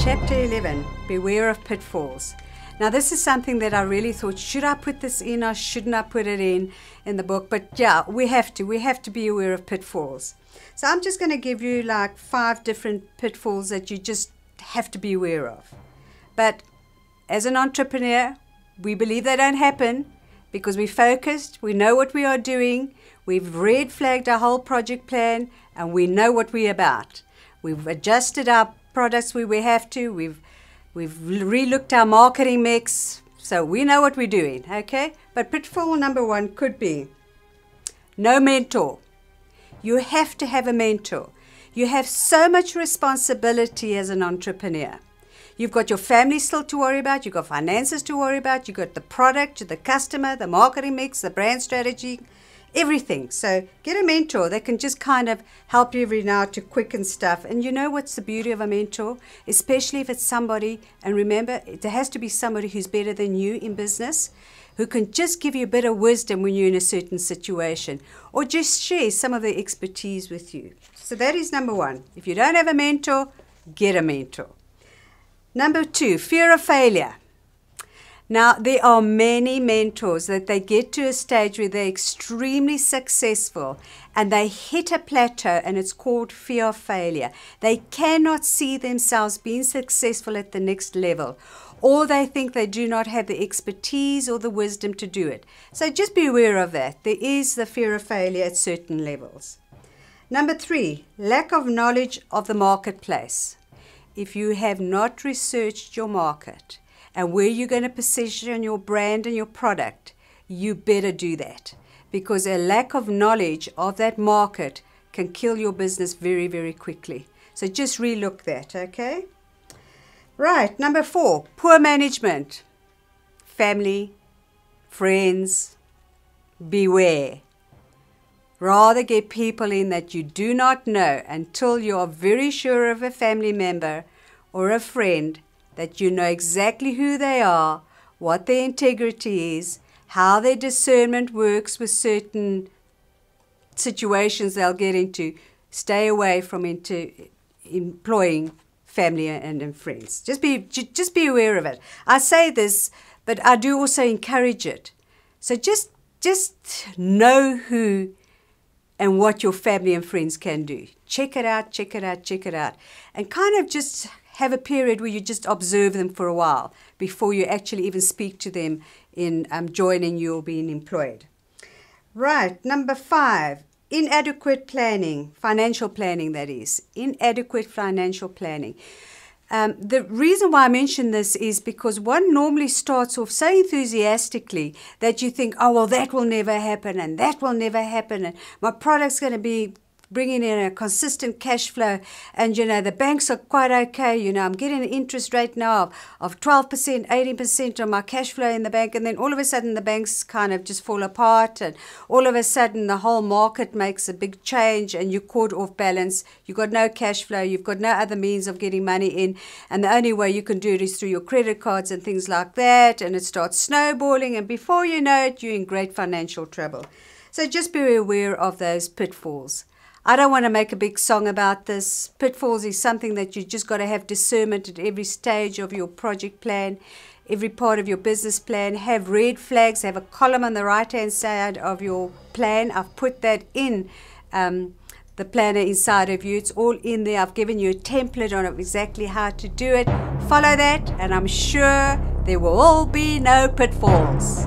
Chapter 11, Beware of Pitfalls. Now this is something that I really thought, should I put this in or shouldn't I put it in the book? But yeah, we have to be aware of pitfalls. So I'm just going to give you like 5 different pitfalls that you just have to be aware of. But as an entrepreneur, we believe they don't happen because we're focused, we know what we are doing, we've red flagged our whole project plan, and we know what we're about. We've adjusted our products where we have to, we've re-looked our marketing mix, so we know what we're doing, okay? But pitfall number 1 could be no mentor. You have to have a mentor. You have so much responsibility as an entrepreneur. You've got your family still to worry about, you've got finances to worry about, you've got the product, the customer, the marketing mix, the brand strategy, everything. So get a mentor that can just kind of help you every now to quicken stuff. And you know what's the beauty of a mentor? Especially if it's somebody, and remember, there has to be somebody who's better than you in business, who can just give you a bit of wisdom when you're in a certain situation, or just share some of their expertise with you. So that is number 1. If you don't have a mentor, get a mentor. Number 2, fear of failure. Now, there are many mentors that they get to a stage where they're extremely successful and they hit a plateau, and it's called fear of failure. They cannot see themselves being successful at the next level, or they think they do not have the expertise or the wisdom to do it. So just be aware of that. There is the fear of failure at certain levels. Number 3, lack of knowledge of the marketplace. If you have not researched your market and where you're going to position your brand and your product, you better do that, because a lack of knowledge of that market can kill your business very, very quickly. So just relook that, okay? Right, number 4, poor management. Family, friends, beware. Rather get people in that you do not know until you are very sure of a family member or a friend that you know exactly who they are, what their integrity is, how their discernment works with certain situations they'll get into. Stay away from employing family and friends. Just be aware of it. I say this, but I do also encourage it. So just know who and what your family and friends can do. Check it out, check it out, check it out. And kind of just have a period where you just observe them for a while before you actually even speak to them in joining you or being employed. Right, number 5, inadequate planning, financial planning that is, inadequate financial planning. The reason why I mention this is because one normally starts off so enthusiastically that you think, oh, well, that will never happen and that will never happen and my product's going to be bringing in a consistent cash flow, and you know the banks are quite okay, you know I'm getting an interest rate now of 12%, 18% on my cash flow in the bank, and then all of a sudden the banks kind of just fall apart, and all of a sudden the whole market makes a big change and you're caught off balance. You've got no cash flow, you've got no other means of getting money in, and the only way you can do it is through your credit cards and things like that, and it starts snowballing, and before you know it you're in great financial trouble. So just be aware of those pitfalls. I don't want to make a big song about this. Pitfalls is something that you just got to have discernment at every stage of your project plan, every part of your business plan. Have red flags, have a column on the right-hand side of your plan. I've put that in the planner inside of you. It's all in there. I've given you a template on exactly how to do it. Follow that, and I'm sure there will all be no pitfalls.